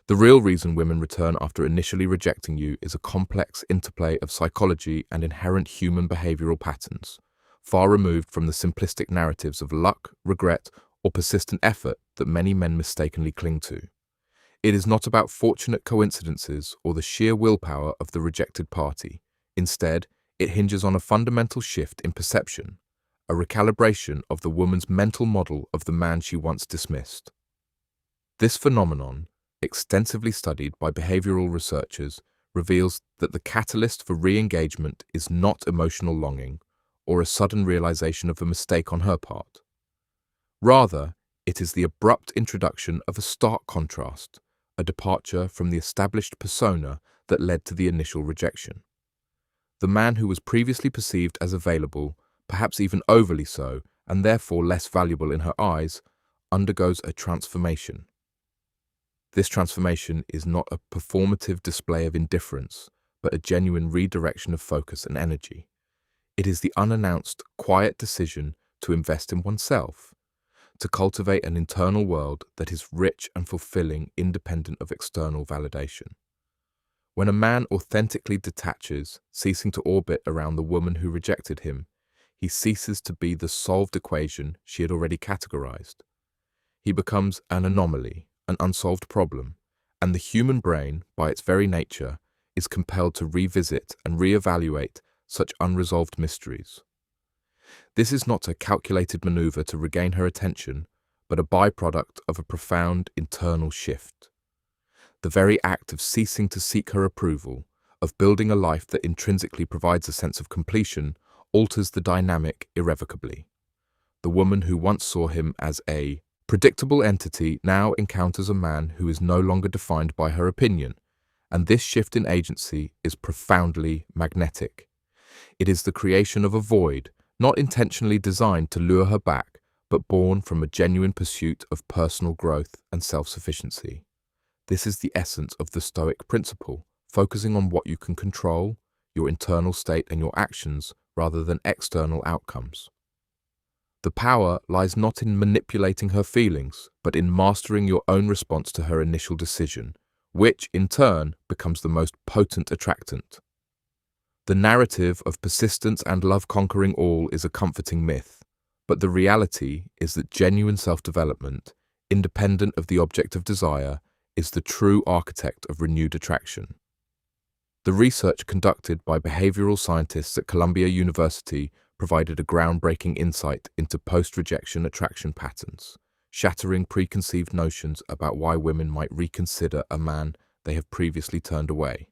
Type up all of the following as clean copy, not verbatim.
The real reason women return after initially rejecting you is a complex interplay of psychology and inherent human behavioral patterns, far removed from the simplistic narratives of luck, regret, or persistent effort that many men mistakenly cling to. It is not about fortunate coincidences or the sheer willpower of the rejected party. Instead, it hinges on a fundamental shift in perception, a recalibration of the woman's mental model of the man she once dismissed. This phenomenon, extensively studied by behavioral researchers, reveals that the catalyst for re-engagement is not emotional longing or a sudden realization of a mistake on her part. Rather, it is the abrupt introduction of a stark contrast, a departure from the established persona that led to the initial rejection. The man who was previously perceived as available, perhaps even overly so, and therefore less valuable in her eyes, undergoes a transformation. This transformation is not a performative display of indifference, but a genuine redirection of focus and energy. It is the unannounced, quiet decision to invest in oneself, to cultivate an internal world that is rich and fulfilling independent of external validation. When a man authentically detaches, ceasing to orbit around the woman who rejected him, he ceases to be the solved equation she had already categorized. He becomes an anomaly, an unsolved problem, and the human brain, by its very nature, is compelled to revisit and reevaluate such unresolved mysteries. This is not a calculated maneuver to regain her attention, but a byproduct of a profound internal shift. The very act of ceasing to seek her approval, of building a life that intrinsically provides a sense of completion, alters the dynamic irrevocably. The woman who once saw him as a predictable entity now encounters a man who is no longer defined by her opinion, and this shift in agency is profoundly magnetic. It is the creation of a void, not intentionally designed to lure her back, but born from a genuine pursuit of personal growth and self-sufficiency. This is the essence of the Stoic principle, focusing on what you can control, your internal state and your actions, rather than external outcomes. The power lies not in manipulating her feelings, but in mastering your own response to her initial decision, which, in turn, becomes the most potent attractant. The narrative of persistence and love conquering all is a comforting myth, but the reality is that genuine self-development, independent of the object of desire, is the true architect of renewed attraction. The research conducted by behavioral scientists at Columbia University provided a groundbreaking insight into post-rejection attraction patterns, shattering preconceived notions about why women might reconsider a man they have previously turned away.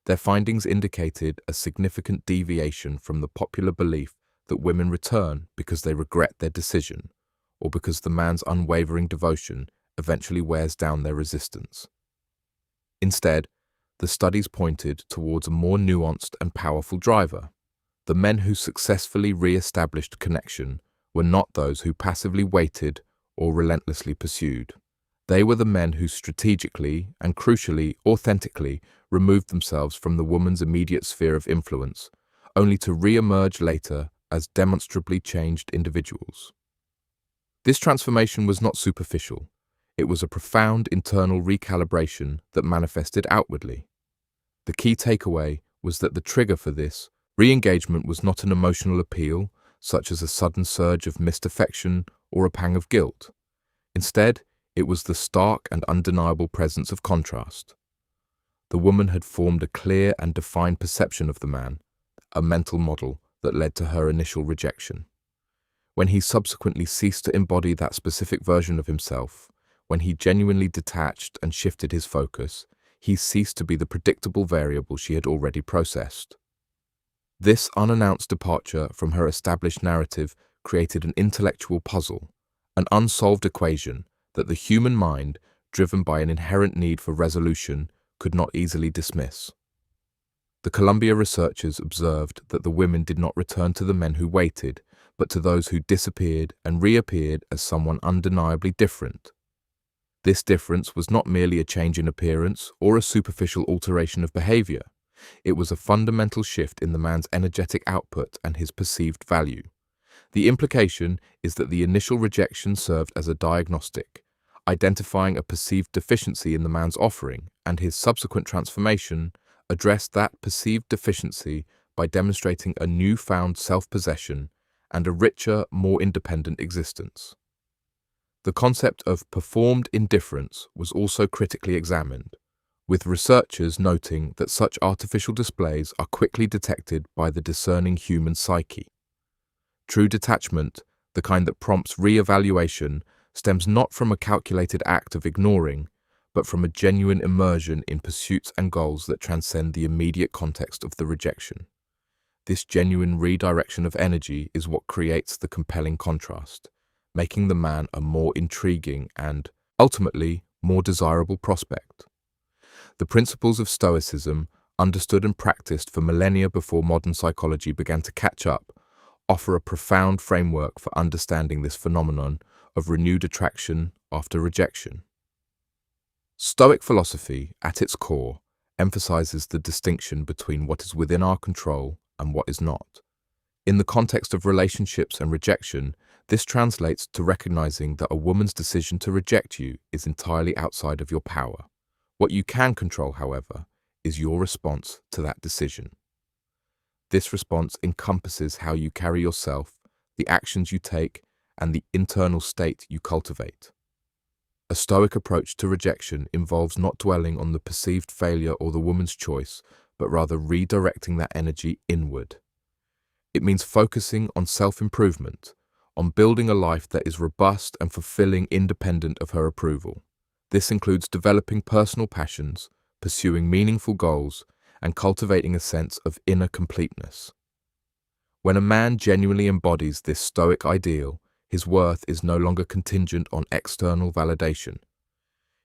Their findings indicated a significant deviation from the popular belief that women return because they regret their decision, or because the man's unwavering devotion eventually wears down their resistance. Instead, the studies pointed towards a more nuanced and powerful driver. The men who successfully re-established connection were not those who passively waited or relentlessly pursued. They were the men who strategically and crucially, authentically removed themselves from the woman's immediate sphere of influence, only to re-emerge later as demonstrably changed individuals. This transformation was not superficial. It was a profound internal recalibration that manifested outwardly. The key takeaway was that the trigger for this re-engagement was not an emotional appeal, such as a sudden surge of missed affection or a pang of guilt. Instead, it was the stark and undeniable presence of contrast. The woman had formed a clear and defined perception of the man, a mental model that led to her initial rejection. When he subsequently ceased to embody that specific version of himself, when he genuinely detached and shifted his focus, he ceased to be the predictable variable she had already processed. This unannounced departure from her established narrative created an intellectual puzzle, an unsolved equation that the human mind, driven by an inherent need for resolution, could not easily dismiss. The Columbia researchers observed that the women did not return to the men who waited, but to those who disappeared and reappeared as someone undeniably different. This difference was not merely a change in appearance or a superficial alteration of behavior. It was a fundamental shift in the man's energetic output and his perceived value. The implication is that the initial rejection served as a diagnostic, identifying a perceived deficiency in the man's offering, and his subsequent transformation addressed that perceived deficiency by demonstrating a newfound self-possession and a richer, more independent existence. The concept of performed indifference was also critically examined, with researchers noting that such artificial displays are quickly detected by the discerning human psyche. True detachment, the kind that prompts re-evaluation, stems not from a calculated act of ignoring, but from a genuine immersion in pursuits and goals that transcend the immediate context of the rejection. This genuine redirection of energy is what creates the compelling contrast, making the man a more intriguing and, ultimately, more desirable prospect. The principles of Stoicism, understood and practiced for millennia before modern psychology began to catch up, offer a profound framework for understanding this phenomenon of renewed attraction after rejection. Stoic philosophy, at its core, emphasizes the distinction between what is within our control and what is not. In the context of relationships and rejection, this translates to recognizing that a woman's decision to reject you is entirely outside of your power. What you can control, however, is your response to that decision. This response encompasses how you carry yourself, the actions you take, and the internal state you cultivate. A Stoic approach to rejection involves not dwelling on the perceived failure or the woman's choice, but rather redirecting that energy inward. It means focusing on self-improvement, on building a life that is robust and fulfilling independent of her approval. This includes developing personal passions, pursuing meaningful goals, and cultivating a sense of inner completeness. When a man genuinely embodies this Stoic ideal, his worth is no longer contingent on external validation.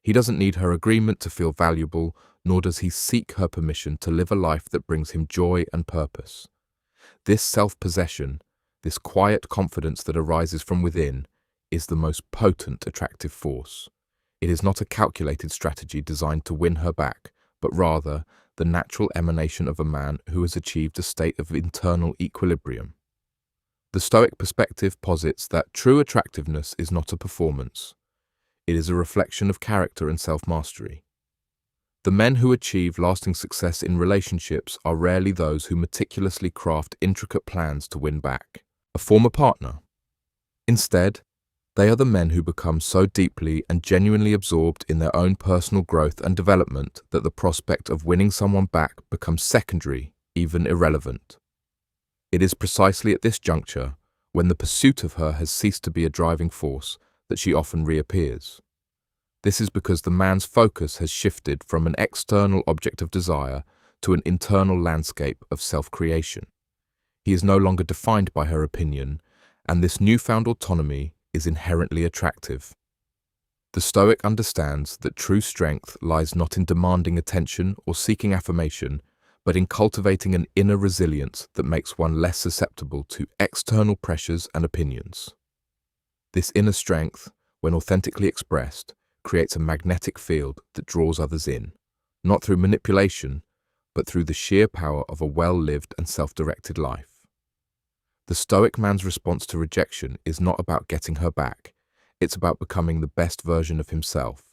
He doesn't need her agreement to feel valuable, nor does he seek her permission to live a life that brings him joy and purpose. This self-possession, this quiet confidence that arises from within, is the most potent attractive force. It is not a calculated strategy designed to win her back, but rather the natural emanation of a man who has achieved a state of internal equilibrium. The Stoic perspective posits that true attractiveness is not a performance. It is a reflection of character and self-mastery. The men who achieve lasting success in relationships are rarely those who meticulously craft intricate plans to win back a former partner. Instead, they are the men who become so deeply and genuinely absorbed in their own personal growth and development that the prospect of winning someone back becomes secondary, even irrelevant. It is precisely at this juncture, when the pursuit of her has ceased to be a driving force, that she often reappears. This is because the man's focus has shifted from an external object of desire to an internal landscape of self-creation. He is no longer defined by her opinion, and this newfound autonomy is inherently attractive. The Stoic understands that true strength lies not in demanding attention or seeking affirmation, but in cultivating an inner resilience that makes one less susceptible to external pressures and opinions. This inner strength, when authentically expressed, creates a magnetic field that draws others in, not through manipulation, but through the sheer power of a well-lived and self-directed life. The Stoic man's response to rejection is not about getting her back, it's about becoming the best version of himself,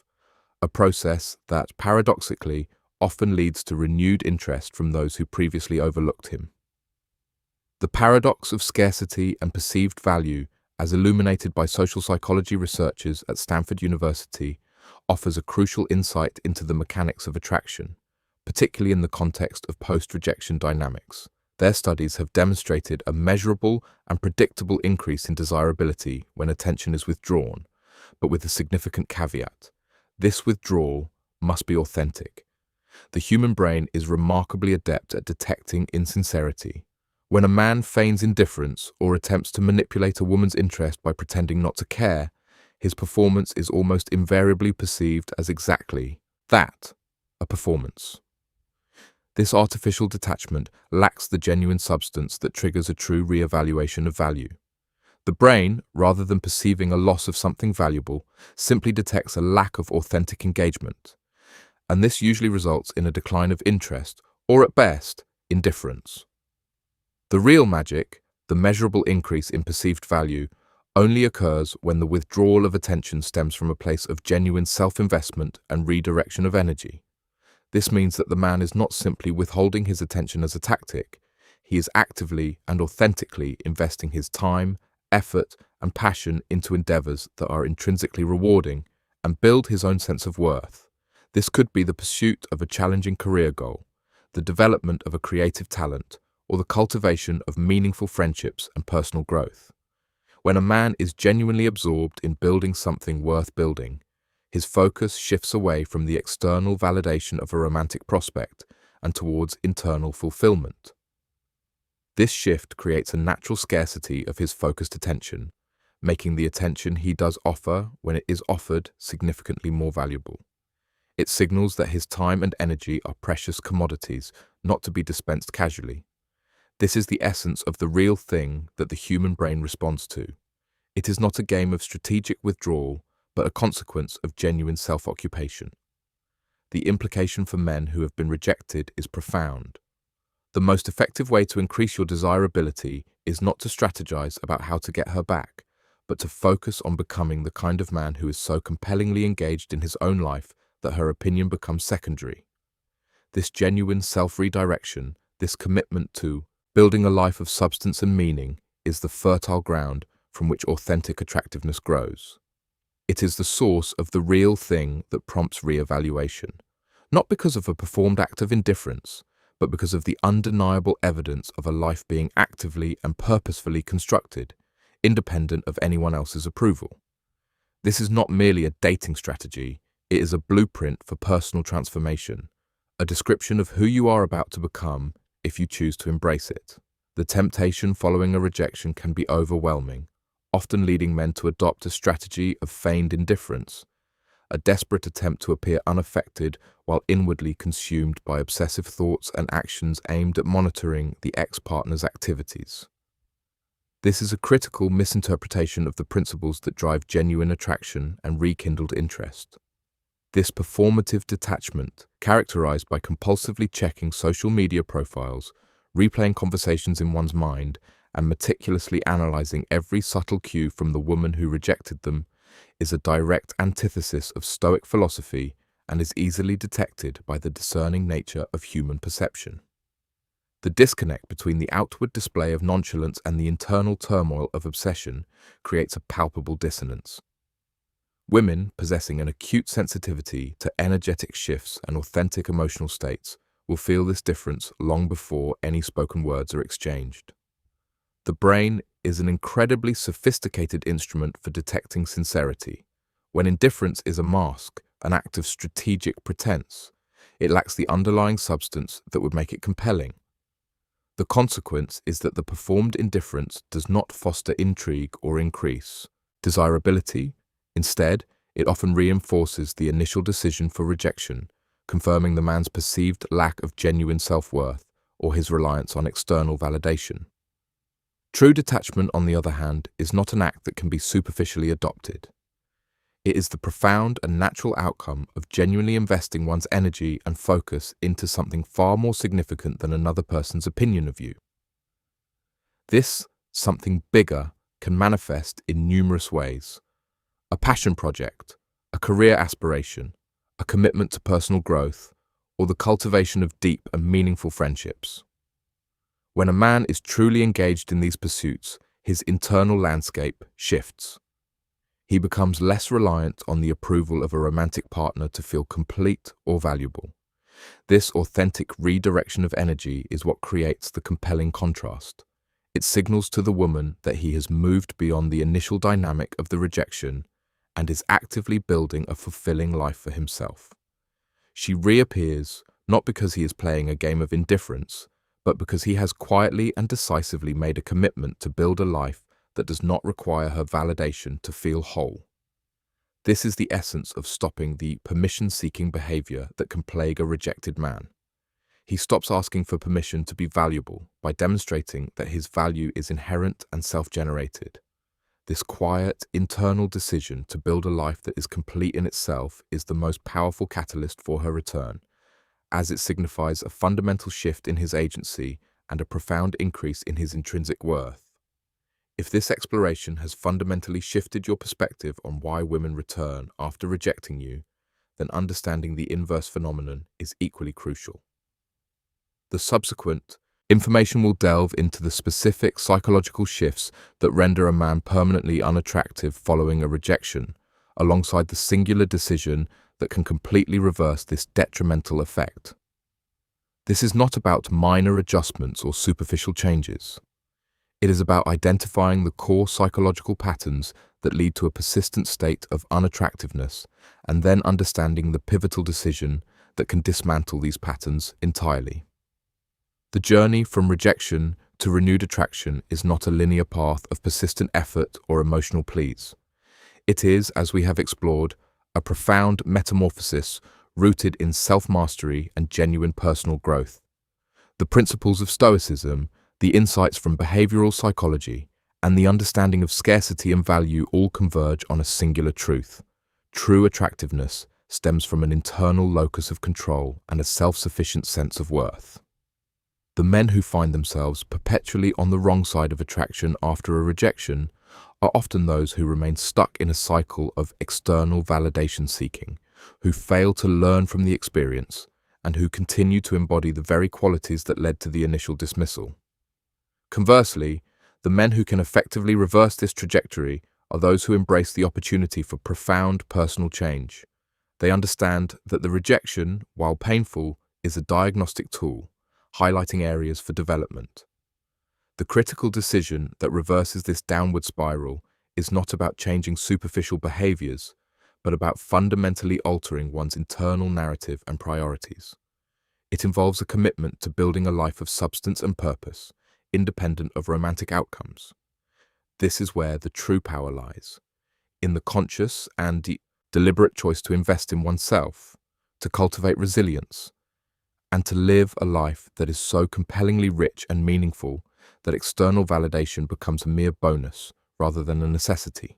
a process that, paradoxically, often leads to renewed interest from those who previously overlooked him. The paradox of scarcity and perceived value, as illuminated by social psychology researchers at Stanford University, offers a crucial insight into the mechanics of attraction, particularly in the context of post-rejection dynamics. Their studies have demonstrated a measurable and predictable increase in desirability when attention is withdrawn, but with a significant caveat. This withdrawal must be authentic. The human brain is remarkably adept at detecting insincerity. When a man feigns indifference or attempts to manipulate a woman's interest by pretending not to care, his performance is almost invariably perceived as exactly that, a performance. This artificial detachment lacks the genuine substance that triggers a true re-evaluation of value. The brain, rather than perceiving a loss of something valuable, simply detects a lack of authentic engagement, and this usually results in a decline of interest, or at best, indifference. The real magic, the measurable increase in perceived value, only occurs when the withdrawal of attention stems from a place of genuine self-investment and redirection of energy. This means that the man is not simply withholding his attention as a tactic, he is actively and authentically investing his time, effort, and passion into endeavors that are intrinsically rewarding and build his own sense of worth. This could be the pursuit of a challenging career goal, the development of a creative talent, or the cultivation of meaningful friendships and personal growth. When a man is genuinely absorbed in building something worth building, his focus shifts away from the external validation of a romantic prospect and towards internal fulfillment. This shift creates a natural scarcity of his focused attention, making the attention he does offer, when it is offered, significantly more valuable. It signals that his time and energy are precious commodities, not to be dispensed casually. This is the essence of the real thing that the human brain responds to. It is not a game of strategic withdrawal, but a consequence of genuine self-occupation. The implication for men who have been rejected is profound. The most effective way to increase your desirability is not to strategize about how to get her back, but to focus on becoming the kind of man who is so compellingly engaged in his own life that her opinion becomes secondary. This genuine self-redirection, this commitment to building a life of substance and meaning, is the fertile ground from which authentic attractiveness grows. It is the source of the real thing that prompts re-evaluation, not because of a performed act of indifference, but because of the undeniable evidence of a life being actively and purposefully constructed, independent of anyone else's approval. This is not merely a dating strategy, it is a blueprint for personal transformation, a description of who you are about to become if you choose to embrace it. The temptation following a rejection can be overwhelming, often leading men to adopt a strategy of feigned indifference, a desperate attempt to appear unaffected while inwardly consumed by obsessive thoughts and actions aimed at monitoring the ex-partner's activities. This is a critical misinterpretation of the principles that drive genuine attraction and rekindled interest. This performative detachment, characterized by compulsively checking social media profiles, replaying conversations in one's mind, and meticulously analyzing every subtle cue from the woman who rejected them, is a direct antithesis of Stoic philosophy and is easily detected by the discerning nature of human perception. The disconnect between the outward display of nonchalance and the internal turmoil of obsession creates a palpable dissonance. Women possessing an acute sensitivity to energetic shifts and authentic emotional states will feel this difference long before any spoken words are exchanged. The brain is an incredibly sophisticated instrument for detecting sincerity. When indifference is a mask, an act of strategic pretense, it lacks the underlying substance that would make it compelling. The consequence is that the performed indifference does not foster intrigue or increase desirability. Instead, it often reinforces the initial decision for rejection, confirming the man's perceived lack of genuine self-worth or his reliance on external validation. True detachment, on the other hand, is not an act that can be superficially adopted. It is the profound and natural outcome of genuinely investing one's energy and focus into something far more significant than another person's opinion of you. This something bigger can manifest in numerous ways: a passion project, a career aspiration, a commitment to personal growth, or the cultivation of deep and meaningful friendships. When a man is truly engaged in these pursuits, his internal landscape shifts. He becomes less reliant on the approval of a romantic partner to feel complete or valuable. This authentic redirection of energy is what creates the compelling contrast. It signals to the woman that he has moved beyond the initial dynamic of the rejection and is actively building a fulfilling life for himself. She reappears not because he is playing a game of indifference, but because he has quietly and decisively made a commitment to build a life that does not require her validation to feel whole. This is the essence of stopping the permission-seeking behavior that can plague a rejected man. He stops asking for permission to be valuable by demonstrating that his value is inherent and self-generated. This quiet, internal decision to build a life that is complete in itself is the most powerful catalyst for her return, as it signifies a fundamental shift in his agency and a profound increase in his intrinsic worth. If this exploration has fundamentally shifted your perspective on why women return after rejecting you, then understanding the inverse phenomenon is equally crucial. The subsequent information will delve into the specific psychological shifts that render a man permanently unattractive following a rejection, alongside the singular decision that can completely reverse this detrimental effect. This is not about minor adjustments or superficial changes. It is about identifying the core psychological patterns that lead to a persistent state of unattractiveness and then understanding the pivotal decision that can dismantle these patterns entirely. The journey from rejection to renewed attraction is not a linear path of persistent effort or emotional pleas. It is, as we have explored, a profound metamorphosis rooted in self-mastery and genuine personal growth. The principles of Stoicism, the insights from behavioral psychology, and the understanding of scarcity and value all converge on a singular truth. True attractiveness stems from an internal locus of control and a self-sufficient sense of worth. The men who find themselves perpetually on the wrong side of attraction after a rejection are often those who remain stuck in a cycle of external validation seeking, who fail to learn from the experience, and who continue to embody the very qualities that led to the initial dismissal. Conversely, the men who can effectively reverse this trajectory are those who embrace the opportunity for profound personal change. They understand that the rejection, while painful, is a diagnostic tool, highlighting areas for development. The critical decision that reverses this downward spiral is not about changing superficial behaviors, but about fundamentally altering one's internal narrative and priorities. It involves a commitment to building a life of substance and purpose, independent of romantic outcomes. This is where the true power lies, in the conscious and deliberate choice to invest in oneself, to cultivate resilience, and to live a life that is so compellingly rich and meaningful that external validation becomes a mere bonus rather than a necessity.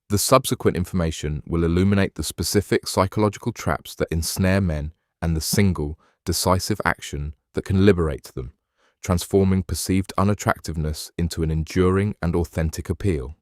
The subsequent information will illuminate the specific psychological traps that ensnare men and the single, decisive action that can liberate them, transforming perceived unattractiveness into an enduring and authentic appeal.